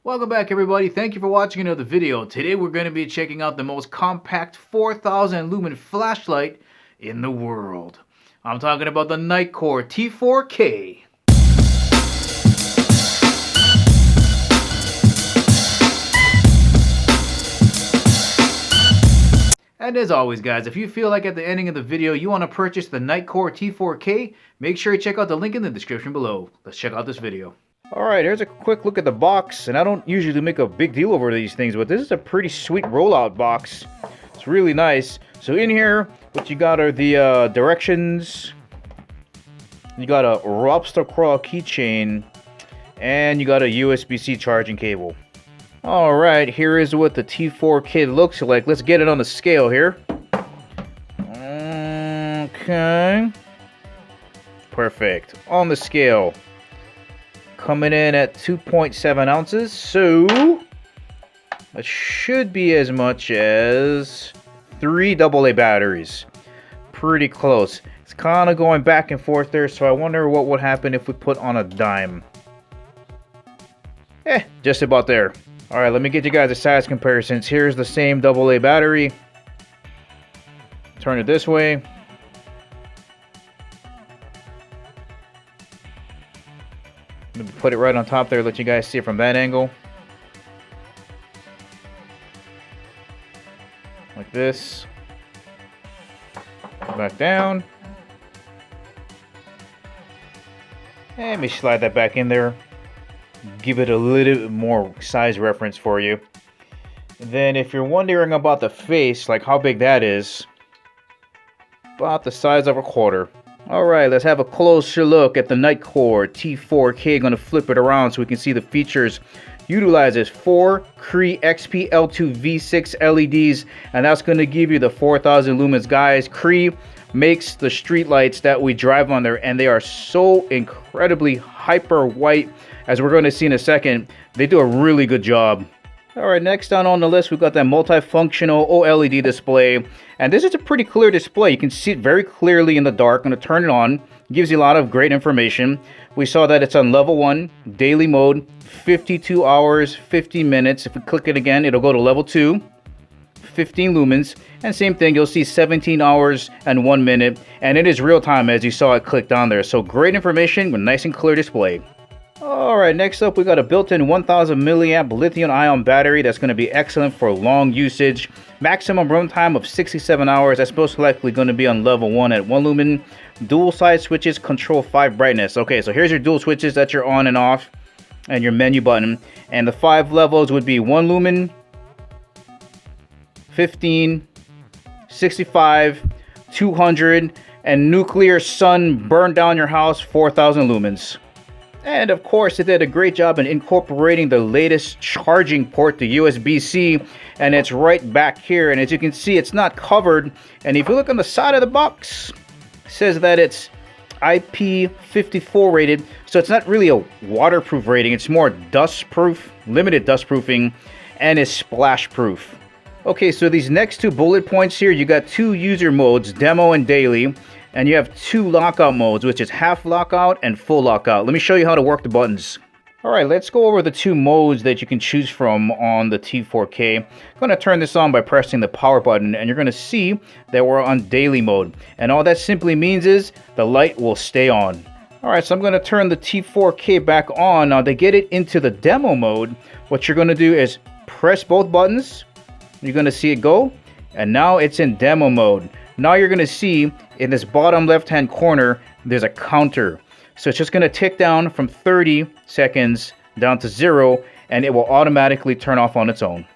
Welcome back everybody, thank you for watching another video. Today we're going to be checking out the most compact 4000 lumen flashlight in the world. I'm talking about the Nitecore T4K. And as always guys, if you feel like at the ending of the video you want to purchase the Nitecore T4K, make sure you check out the link in the description below. Let's check out this video. Alright, here's a quick look at the box, and I don't usually make a big deal over these things, but this is a pretty sweet rollout box. It's really nice. So in here, what you got are the directions, you got a lobster crawl keychain, and you got a USB-C charging cable. Alright, here is what the T4K looks like. Let's get it on the scale here. Okay. Perfect. On the scale. Coming in at 2.7 ounces, so that should be as much as 3 AA batteries. Pretty close. It's kind of going back and forth there, so I wonder what would happen if we put on a dime. Just about there. Alright, let me get you guys the size comparisons. Here's the same AA battery. Turn it this way. Put it right on top there, let you guys see it from that angle. Like this. Back down. And let me slide that back in there. Give it a little bit more size reference for you. Then if you're wondering about the face, like how big that is, about the size of a quarter. Alright, let's have a closer look at the Nitecore T4K. Gonna flip it around so we can see the features. Utilizes 4 Cree XP-L2 V6 LEDs, and that's gonna give you the 4000 lumens. Guys, Cree makes the street lights that we drive on there, and they are so incredibly hyper white, as we're gonna see in a second. They do a really good job. Alright, next down on the list, we've got that multifunctional OLED display. And this is a pretty clear display. You can see it very clearly in the dark. I'm going to turn it on. It gives you a lot of great information. We saw that it's on level 1, daily mode, 52 hours, 50 minutes. If we click it again, it'll go to level 2, 15 lumens. And same thing, you'll see 17 hours and 1 minute. And it is real time as you saw it clicked on there. So great information with nice and clear display. Alright, next up we got a built-in 1000 milliamp lithium ion battery that's going to be excellent for long usage. Maximum runtime of 67 hours. That's most likely going to be on level 1 at 1 lumen. Dual side switches control 5 brightness. Okay, so here's your dual switches that you're on and off, and your menu button. And the 5 levels would be 1 lumen, 15, 65, 200, and nuclear sun burn down your house 4000 lumens. And of course, it did a great job in incorporating the latest charging port, the USB-C, and it's right back here. And as you can see, it's not covered. And if you look on the side of the box, it says that it's IP54 rated. So it's not really a waterproof rating. It's more dust-proof, limited dust-proofing, and is splash-proof. Okay, so these next 2 bullet points here, you got 2 user modes, demo and daily. And you have 2 lockout modes, which is half lockout and full lockout. Let me show you how to work the buttons. Alright, let's go over the 2 modes that you can choose from on the T4K. I'm going to turn this on by pressing the power button, and you're going to see that we're on daily mode. And all that simply means is the light will stay on. Alright, so I'm going to turn the T4K back on. Now to get it into the demo mode, what you're going to do is press both buttons. You're going to see it go, and now it's in demo mode. Now you're going to see in this bottom left hand corner, there's a counter. So it's just going to tick down from 30 seconds down to 0, and it will automatically turn off on its own.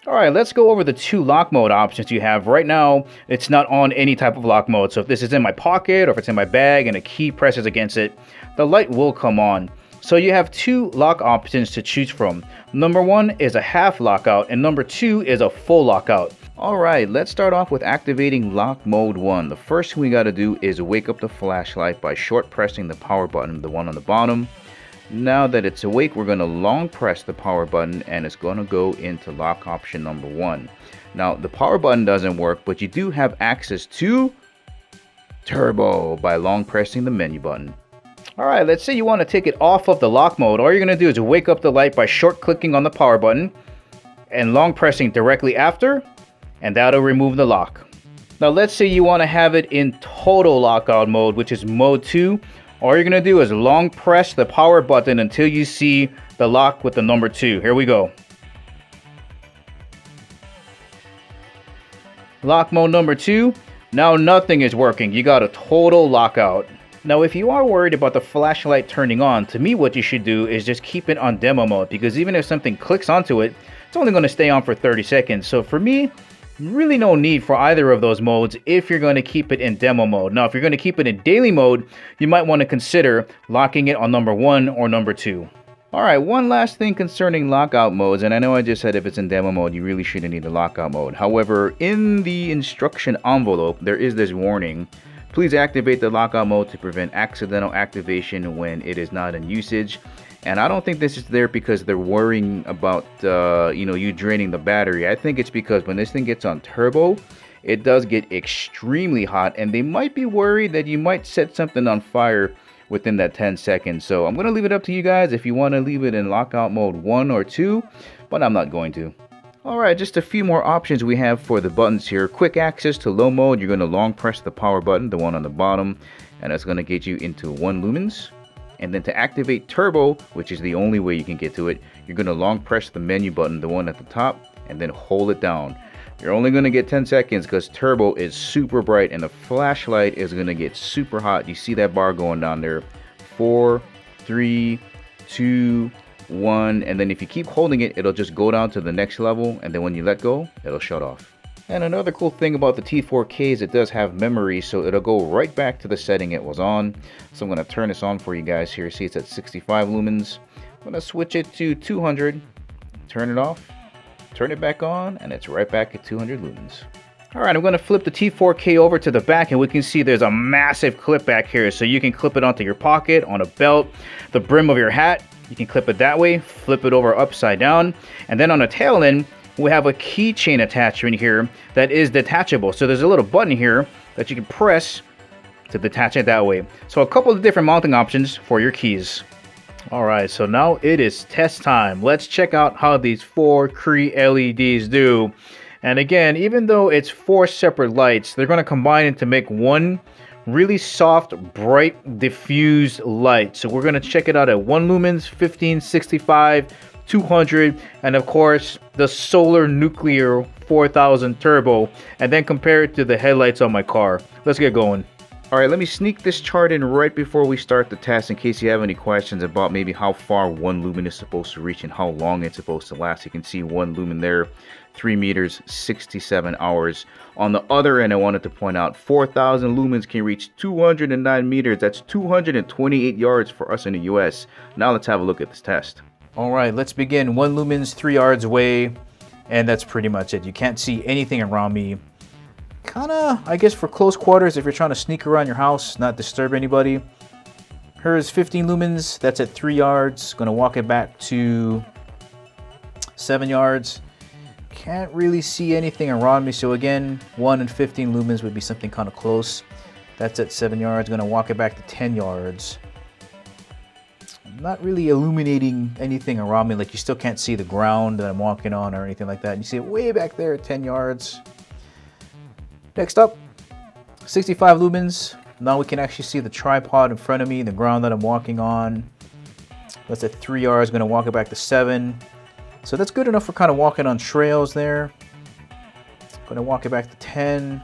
Alright, let's go over the 2 lock mode options you have. Right now, it's not on any type of lock mode. So if this is in my pocket or if it's in my bag and a key presses against it, the light will come on. So you have 2 lock options to choose from. Number 1 is a half lockout, and number 2 is a full lockout. Alright, let's start off with activating lock mode 1. The first thing we got to do is wake up the flashlight by short pressing the power button, the one on the bottom. Now that it's awake, we're going to long press the power button, and it's going to go into lock option number 1. Now the power button doesn't work, but you do have access to turbo by long pressing the menu button. All right, let's say you want to take it off of the lock mode. All you're going to do is wake up the light by short clicking on the power button and long pressing directly after, and that'll remove the lock. Now let's say you want to have it in total lockout mode, which is mode 2. All you're going to do is long press the power button until you see the lock with the number 2. Here we go. Lock mode number 2. Now nothing is working. You got a total lockout. Now if you are worried about the flashlight turning on, to me what you should do is just keep it on demo mode, because even if something clicks onto it, it's only going to stay on for 30 seconds. So for me, really no need for either of those modes if you're going to keep it in demo mode. Now if you're going to keep it in daily mode, you might want to consider locking it on number 1 or number 2. Alright, one last thing concerning lockout modes, and I know I just said if it's in demo mode, you really shouldn't need the lockout mode. However, in the instruction envelope, there is this warning. Please activate the lockout mode to prevent accidental activation when it is not in usage. And I don't think this is there because they're worrying about, you draining the battery. I think it's because when this thing gets on turbo, it does get extremely hot, and they might be worried that you might set something on fire within that 10 seconds. So I'm going to leave it up to you guys if you want to leave it in lockout mode 1 or 2, but I'm not going to. Alright, just a few more options we have for the buttons here. Quick access to low mode, you're going to long press the power button, the one on the bottom, and that's going to get you into 1 lumens. And then to activate turbo, which is the only way you can get to it, you're going to long press the menu button, the one at the top, and then hold it down. You're only going to get 10 seconds because turbo is super bright and the flashlight is going to get super hot. You see that bar going down there. 4, 3, 2, 1, and then if you keep holding it, it'll just go down to the next level, and then when you let go, it'll shut off. And another cool thing about the T4K is it does have memory, so it'll go right back to the setting it was on. So I'm going to turn this on for you guys here. See, it's at 65 lumens. I'm going to switch it to 200, turn it off, turn it back on, and it's right back at 200 lumens. Alright, I'm going to flip the T4K over to the back, and we can see there's a massive clip back here. So you can clip it onto your pocket, on a belt, the brim of your hat. You can clip it that way, flip it over upside down, and then on the tail end, we have a keychain attachment here that is detachable. So there's a little button here that you can press to detach it that way. So a couple of different mounting options for your keys. Alright, so now it is test time. Let's check out how these 4 Cree LEDs do. And again, even though it's 4 separate lights, they're going to combine it to make one really soft, bright, diffused light. So we're going to check it out at 1 lumens, 15, 65, 200, and of course the solar nuclear 4000 turbo, and then compare it to the headlights on my car. Let's get going. Alright, let me sneak this chart in right before we start the test in case you have any questions about maybe how far 1 lumen is supposed to reach and how long it's supposed to last. You can see 1 lumen there, 3 meters, 67 hours. On the other end, I wanted to point out 4,000 lumens can reach 209 meters. That's 228 yards for us in the US. Now let's have a look at this test. Alright, let's begin. 1 lumens, 3 yards away, and that's pretty much it. You can't see anything around me. Kinda, I guess for close quarters, if you're trying to sneak around your house, not disturb anybody. Here's 15 lumens, that's at 3 yards. Gonna walk it back to 7 yards. Can't really see anything around me, so again, 1 and 15 lumens would be something kind of close. That's at 7 yards. Gonna walk it back to 10 yards. Not really illuminating anything around me, like you still can't see the ground that I'm walking on or anything like that. You see it way back there at 10 yards. Next up, 65 lumens. Now we can actually see the tripod in front of me, the ground that I'm walking on. That's at 3 yards, gonna walk it back to 7. So that's good enough for kind of walking on trails there. Gonna walk it back to 10.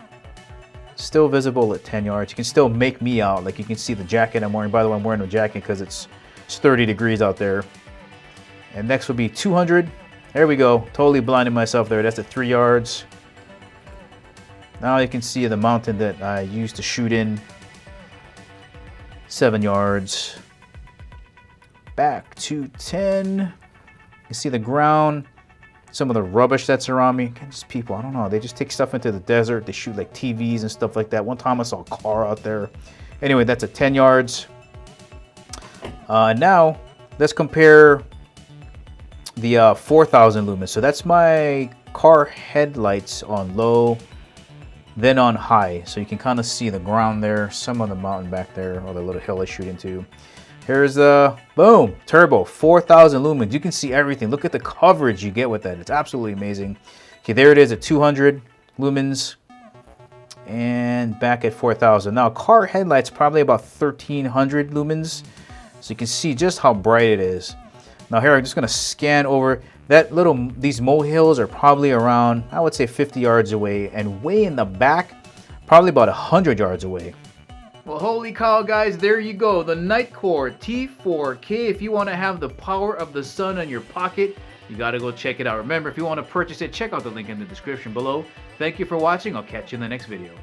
Still visible at 10 yards. You can still make me out, like you can see the jacket I'm wearing. By the way, I'm wearing a jacket because it's 30 degrees out there. And next would be 200. There we go, totally blinded myself there. That's at 3 yards. Now you can see the mountain that I used to shoot in. 7 yards. Back to 10. You see the ground, some of the rubbish that's around me. Just people, I don't know, they just take stuff into the desert. They shoot like TVs and stuff like that. One time I saw a car out there. Anyway, that's at 10 yards. Now, let's compare the 4,000 lumens. So that's my car headlights on low, then on high. So you can kind of see the ground there, some of the mountain back there, or the little hill I shoot into. Here's the boom turbo, 4,000 lumens. You can see everything. Look at the coverage you get with that. It's absolutely amazing. Okay, there it is at 200 lumens and back at 4,000. Now car headlights probably about 1,300 lumens, so you can see just how bright it is. Now here I'm just gonna scan over that little. These molehills are probably around, I would say, 50 yards away, and way in the back, probably about 100 yards away. Well, holy cow, guys, there you go. The Nitecore T4K. If you want to have the power of the sun in your pocket, you got to go check it out. Remember, if you want to purchase it, check out the link in the description below. Thank you for watching. I'll catch you in the next video.